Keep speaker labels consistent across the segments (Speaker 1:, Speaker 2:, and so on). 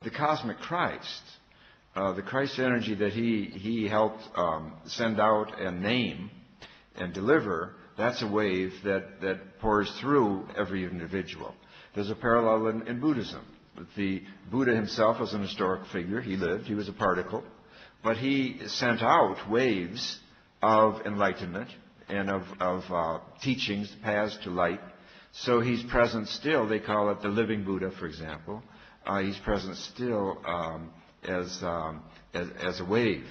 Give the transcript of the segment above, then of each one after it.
Speaker 1: the cosmic Christ, the Christ energy that he helped send out and name and deliver, that's a wave that pours through every individual. There's a parallel in Buddhism. The Buddha himself was an historic figure. He lived. He was a particle. But he sent out waves of enlightenment and of teachings, paths to light. So he's present still. They call it the living Buddha, for example. He's present still as a wave.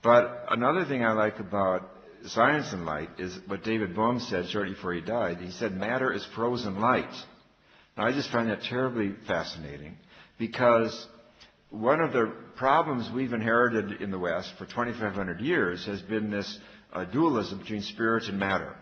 Speaker 1: But another thing I like about science and light is what David Bohm said shortly before he died. He said, matter is frozen light. Now, I just find that terribly fascinating, because one of the problems we've inherited in the West for 2,500 years has been this dualism between spirit and matter.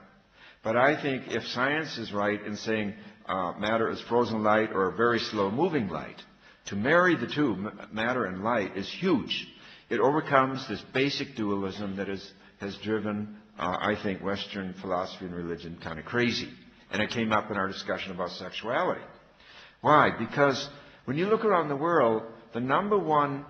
Speaker 1: But I think if science is right in saying matter is frozen light or very slow-moving light, to marry the two, matter and light, is huge. It overcomes this basic dualism that has driven, I think, Western philosophy and religion kind of crazy. And it came up in our discussion about sexuality. Why? Because when you look around the world, the number one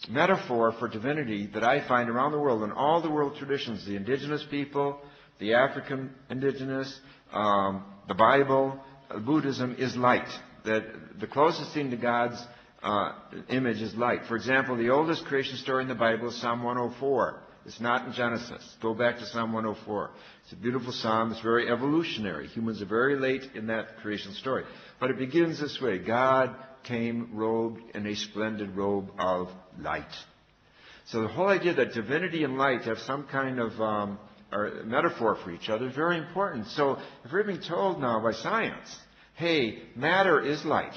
Speaker 1: metaphor for divinity that I find around the world, in all the world traditions, the indigenous people, the African indigenous, the Bible, Buddhism, is light. That the closest thing to God's image is light. For example, the oldest creation story in the Bible is Psalm 104. It's not in Genesis. Go back to Psalm 104. It's a beautiful psalm. It's very evolutionary. Humans are very late in that creation story. But it begins this way. God came robed in a splendid robe of light. So the whole idea that divinity and light have some kind of metaphor for each other is very important. So if we're being told now by science, hey, matter is light,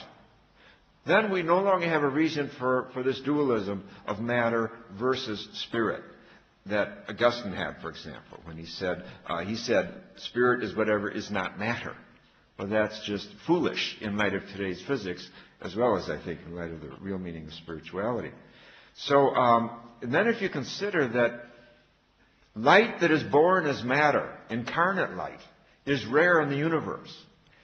Speaker 1: then we no longer have a reason for this dualism of matter versus spirit that Augustine had, for example, when he said spirit is whatever is not matter. Well, that's just foolish in light of today's physics, as well as, I think, in light of the real meaning of spirituality. So, and then if you consider that light that is born as matter, incarnate light, is rare in the universe.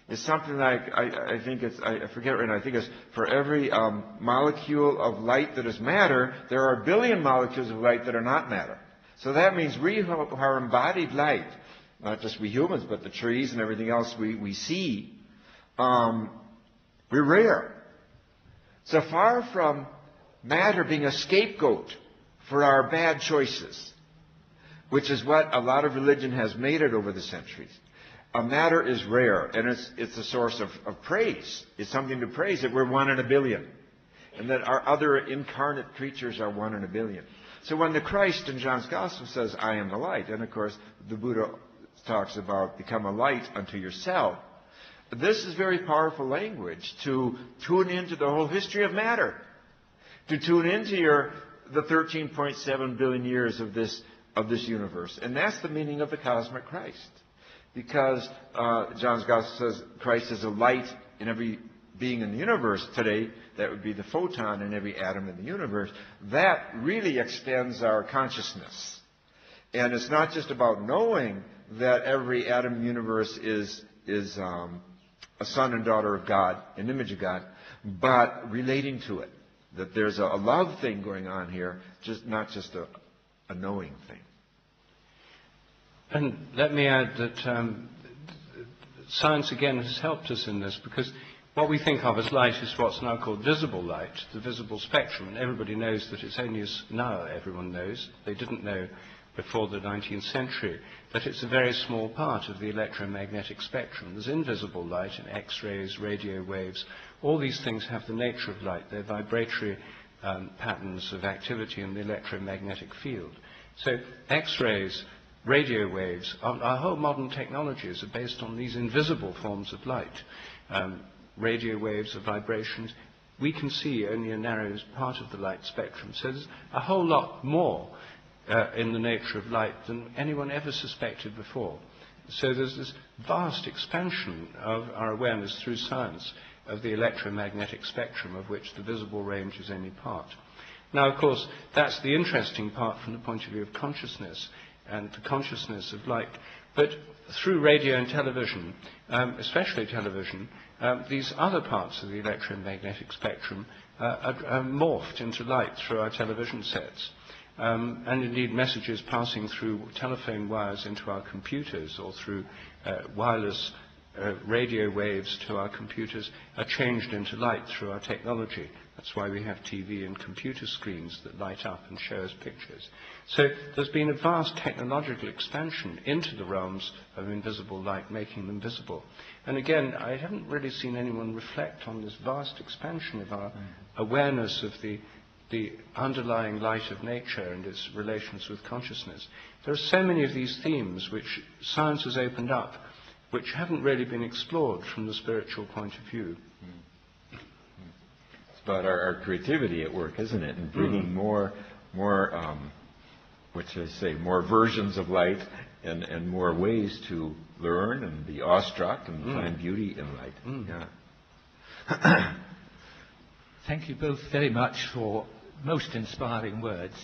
Speaker 1: It's something like, I think it's, I forget right now, I think it's for every molecule of light that is matter, there are 1 billion molecules of light that are not matter. So that means we who are embodied light, not just we humans, but the trees and everything else we see, we're rare. So far from matter being a scapegoat for our bad choices, which is what a lot of religion has made it over the centuries. Matter is rare, and it's a source of praise. It's something to praise that we're 1 in a billion, and that our other incarnate creatures are 1 in a billion. So when the Christ in John's Gospel says, I am the light, and of course the Buddha talks about become a light unto yourself, this is very powerful language to tune into the whole history of matter, to tune into the 13.7 billion years of this universe. And that's the meaning of the cosmic Christ. Because John's Gospel says Christ is a light in every being in the universe today. That would be the photon in every atom in the universe. That really extends our consciousness. And it's not just about knowing that every atom in the universe is a son and daughter of God, an image of God, but relating to it. That there's a love thing going on here, not just a knowing thing.
Speaker 2: And let me add that science again has helped us in this, because what we think of as light is what's now called visible light, the visible spectrum, and everybody knows that it's only now everyone knows, they didn't know before the 19th century, that it's a very small part of the electromagnetic spectrum. There's invisible light in X-rays, radio waves. All these things have the nature of light. They're vibratory patterns of activity in the electromagnetic field. So X-rays, radio waves, our whole modern technologies are based on these invisible forms of light. Radio waves of vibrations, we can see only a narrow part of the light spectrum. So there's a whole lot more in the nature of light than anyone ever suspected before. So there's this vast expansion of our awareness through science of the electromagnetic spectrum, of which the visible range is only part. Now, of course, that's the interesting part from the point of view of consciousness. and the consciousness of light. But through radio and television, especially television, these other parts of the electromagnetic spectrum are morphed into light through our television sets. And indeed messages passing through telephone wires into our computers or through wireless radio waves to our computers are changed into light through our technology. That's why we have TV and computer screens that light up and show us pictures. So there's been a vast technological expansion into the realms of invisible light, making them visible. And again, I haven't really seen anyone reflect on this vast expansion of our awareness of the underlying light of nature and its relations with consciousness. There are so many of these themes which science has opened up, which haven't really been explored from the spiritual point of view.
Speaker 1: It's about our creativity at work, isn't it? And bringing more versions of light and more ways to learn and be awestruck and find beauty in light. Yeah.
Speaker 3: Thank you both very much for most inspiring words.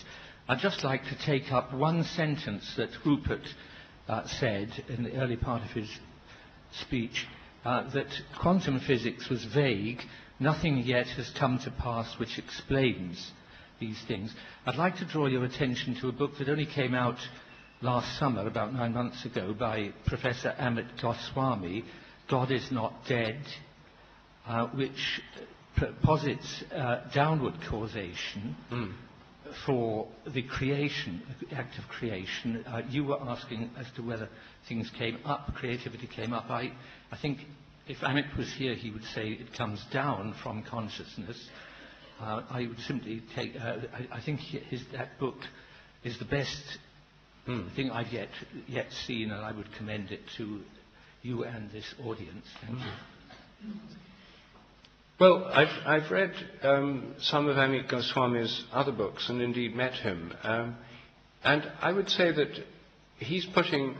Speaker 3: I'd just like to take up one sentence that Rupert said in the early part of his speech, that quantum physics was vague. Nothing yet has come to pass which explains these things. I'd like to draw your attention to a book that only came out last summer, about 9 months ago, by Professor Amit Goswami, God is Not Dead, which posits downward causation for the creation, the act of creation. You were asking as to whether things came up, creativity came up. I think if Amit was here, he would say it comes down from consciousness. I would simply take, I think that book is the best thing I've yet seen, and I would commend it to you and this audience. Thank you.
Speaker 2: Well, I've read some of Amit Goswami's other books and indeed met him. And I would say that he's putting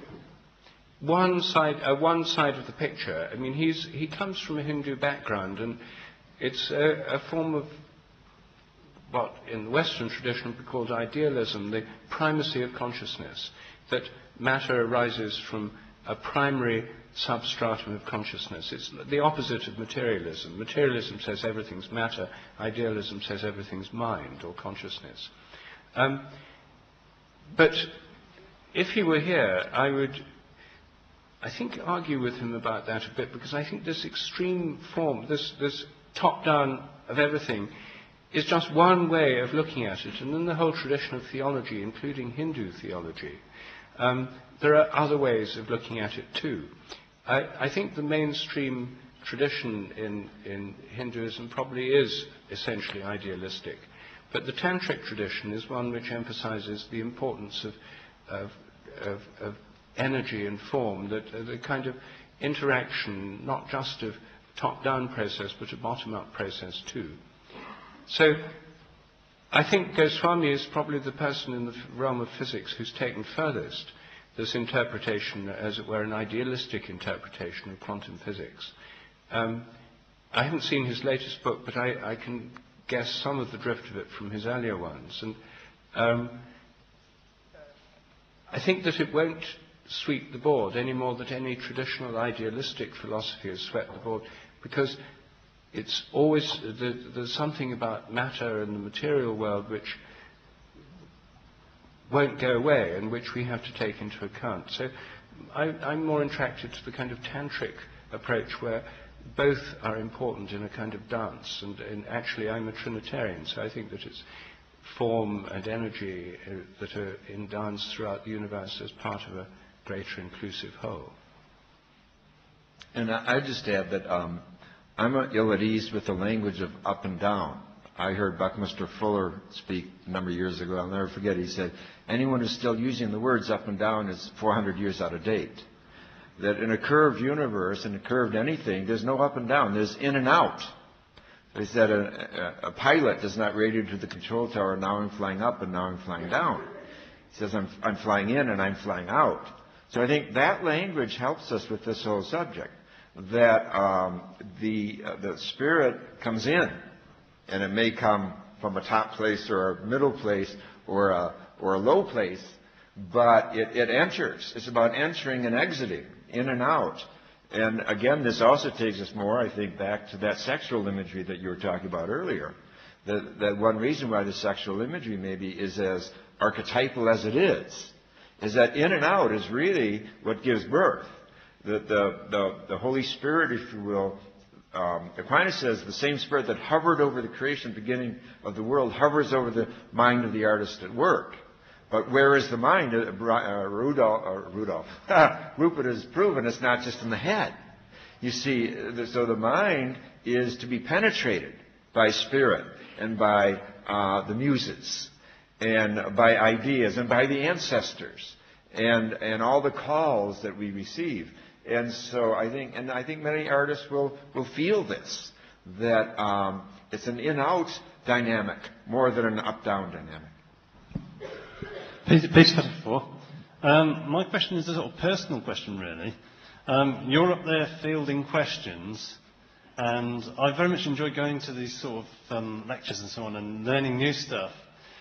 Speaker 2: one side of the picture. I mean, he comes from a Hindu background, and it's a form of what in the Western tradition would be called idealism, the primacy of consciousness, that matter arises from a primary substratum of consciousness. It's the opposite of materialism. Materialism says everything's matter. Idealism says everything's mind or consciousness. But if he were here, I would, I think, argue with him about that a bit, because I think this extreme form, this top-down of everything, is just one way of looking at it. And in the whole tradition of theology, including Hindu theology, there are other ways of looking at it too. I think the mainstream tradition in Hinduism probably is essentially idealistic, but the tantric tradition is one which emphasizes the importance of energy and form, that the kind of interaction, not just of top-down process, but a bottom-up process too. So I think Goswami is probably the person in the realm of physics who's taken furthest this interpretation, as it were, an idealistic interpretation of quantum physics. I haven't seen his latest book, but I can guess some of the drift of it from his earlier ones. And I think that it won't sweep the board any more than any traditional idealistic philosophy has swept the board, because it's always, there's something about matter and the material world which won't go away and which we have to take into account. So I'm more attracted to the kind of tantric approach where both are important in a kind of dance. And actually I'm a Trinitarian, so I think that it's form and energy that are in dance throughout the universe as part of a greater inclusive whole.
Speaker 1: And I just add that I'm ill at ease with the language of up and down. I heard Buckminster Fuller speak a number of years ago. I'll never forget. He said, anyone who's still using the words up and down is 400 years out of date. That in a curved universe, in a curved anything, there's no up and down. There's in and out. He said a pilot does not radio to the control tower, now I'm flying up and now I'm flying down. He says, I'm flying in and I'm flying out. So I think that language helps us with this whole subject. That the spirit comes in, and it may come from a top place or a middle place or a low place, but it enters. It's about entering and exiting, in and out. And again, this also takes us more, I think, back to that sexual imagery that you were talking about earlier. That one reason why the sexual imagery maybe is as archetypal as it is that in and out is really what gives birth. The Holy Spirit, if you will, Aquinas says the same Spirit that hovered over the creation beginning of the world hovers over the mind of the artist at work. But where is the mind? Rudolph. Rupert has proven it's not just in the head. You see, so the mind is to be penetrated by spirit and by the muses and by ideas and by the ancestors and all the calls that we receive. And so I think many artists will feel this, that it's an in-out dynamic more than an up-down dynamic.
Speaker 4: Peace before. My question is a sort of personal question, really. You're up there fielding questions, and I very much enjoy going to these sort of lectures and so on and learning new stuff.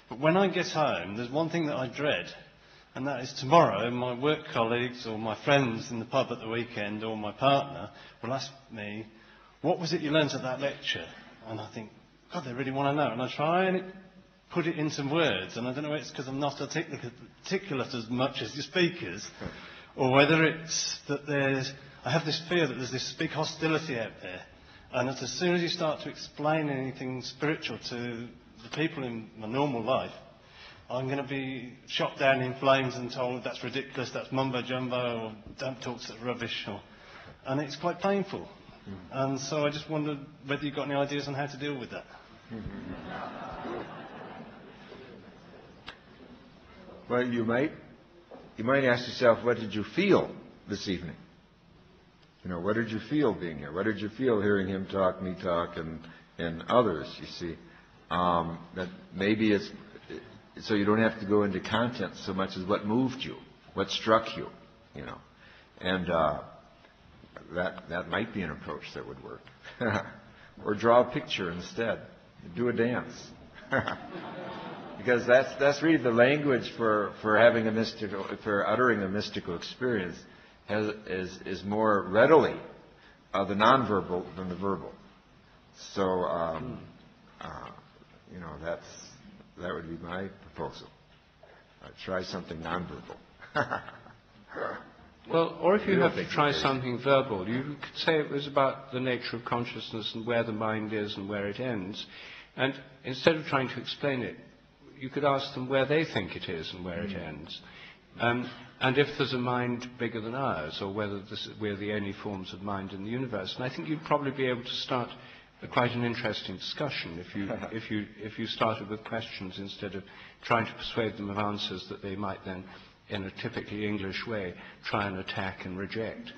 Speaker 4: But when I get home, there's one thing that I dread, and that is tomorrow my work colleagues or my friends in the pub at the weekend or my partner will ask me, what was it you learnt at that lecture? And I think, God, they really want to know. And I try and put it into words, and I don't know whether it's because I'm not articulate as much as the speakers, or whether it's that I have this fear that there's this big hostility out there, and that as soon as you start to explain anything spiritual to the people in my normal life, I'm going to be shot down in flames and told that's ridiculous, that's mumbo-jumbo, or don't talk such rubbish, and it's quite painful. And so I just wondered whether you've got any ideas on how to deal with that.
Speaker 1: Well, you might ask yourself, what did you feel this evening? What did you feel being here? What did you feel hearing him talk, me talk, and others, you see? That maybe it's so you don't have to go into content so much as what moved you, what struck you, And that might be an approach that would work. Or draw a picture instead. Do a dance. Because that's really the language for uttering a mystical experience is more readily the nonverbal than the verbal. So that would be my proposal. Try something nonverbal.
Speaker 2: Well, or if you have to try something verbal, you could say it was about the nature of consciousness and where the mind is and where it ends. And instead of trying to explain it, you could ask them where they think it is and where it ends. And if there's a mind bigger than ours, or whether we're the only forms of mind in the universe. And I think you'd probably be able to start quite an interesting discussion if you started with questions instead of trying to persuade them of answers that they might then, in a typically English way, try and attack and reject.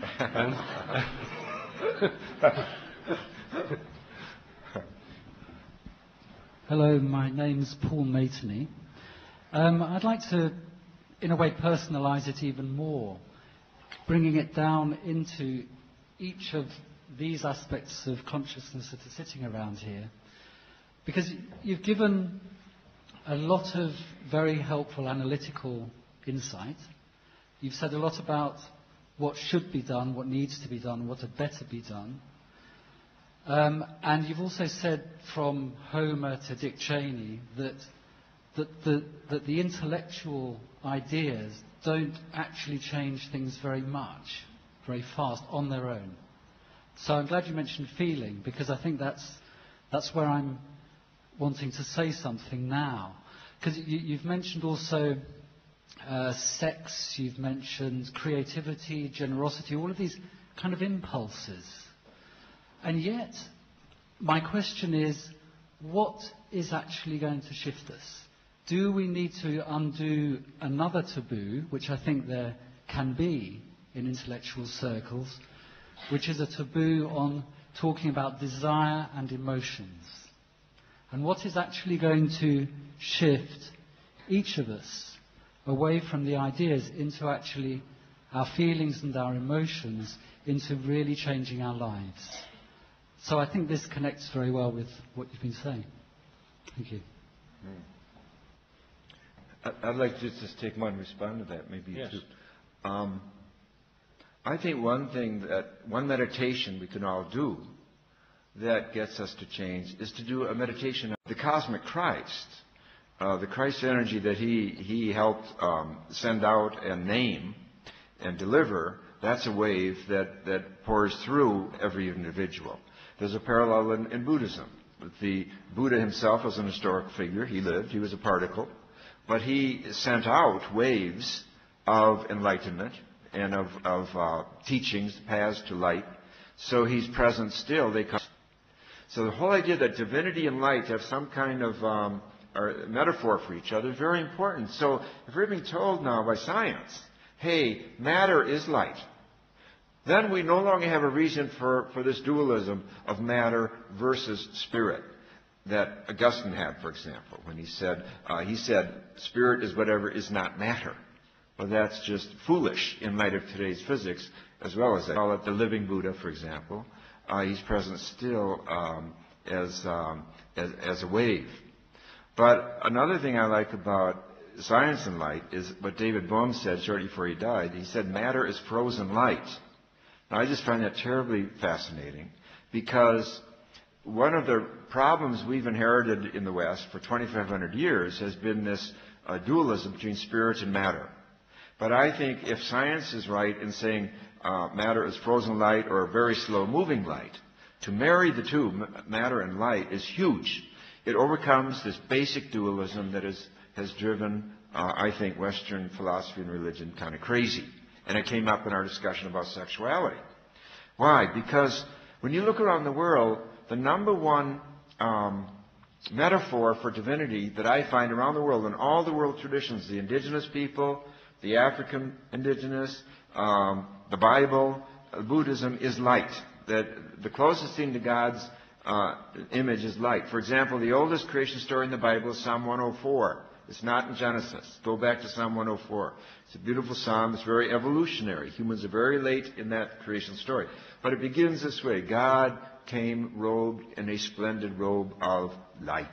Speaker 5: Hello, my name's Paul Materney. I'd like to, in a way, personalise it even more, bringing it down into each of these aspects of consciousness that are sitting around here. Because you've given a lot of very helpful analytical insight. You've said a lot about what should be done, what needs to be done, what had better be done. And you've also said from Homer to Dick Cheney that the intellectual ideas don't actually change things very much, very fast, on their own. So I'm glad you mentioned feeling, because I think that's where I'm wanting to say something now. Because you've mentioned also sex, you've mentioned creativity, generosity, all of these kind of impulses. And yet, my question is, what is actually going to shift us? Do we need to undo another taboo, which I think there can be in intellectual circles, which is a taboo on talking about desire and emotions? And what is actually going to shift each of us away from the ideas into actually our feelings and our emotions, into really changing our lives? So I think this connects very well with what you've been saying. Thank you.
Speaker 1: I'd like to just take one and respond to that, maybe
Speaker 2: Yes.
Speaker 1: two. I think one meditation we can all do that gets us to change is to do a meditation on the cosmic Christ, the Christ energy that he helped send out and name and deliver. That's a wave that pours through every individual. There's a parallel in Buddhism. The Buddha himself was an historic figure. He lived. He was a particle. But he sent out waves of enlightenment and of teachings, paths to light. So he's present still. So the whole idea that divinity and light have some kind of metaphor for each other is very important. So if we're being told now by science, hey, matter is light, then we no longer have a reason for this dualism of matter versus spirit that Augustine had, for example, when he said spirit is whatever is not matter. Well, that's just foolish in light of today's physics, as well as I call it the living Buddha, for example. He's present still as a wave. But another thing I like about science and light is what David Bohm said shortly before he died. He said matter is frozen light. Now, I just find that terribly fascinating, because one of the problems we've inherited in the West for 2,500 years has been this dualism between spirit and matter. But I think if science is right in saying matter is frozen light or very slow-moving light, to marry the two, matter and light, is huge. It overcomes this basic dualism that has driven, I think, Western philosophy and religion kind of crazy. And it came up in our discussion about sexuality. Why? Because when you look around the world, the number one metaphor for divinity that I find around the world in all the world traditions, the indigenous people, the African indigenous, the Bible, Buddhism, is light. That the closest thing to God's image is light. For example, the oldest creation story in the Bible is Psalm 104. It's not in Genesis. Go back to Psalm 104. It's a beautiful psalm. It's very evolutionary. Humans are very late in that creation story. But it begins this way. God came robed in a splendid robe of light.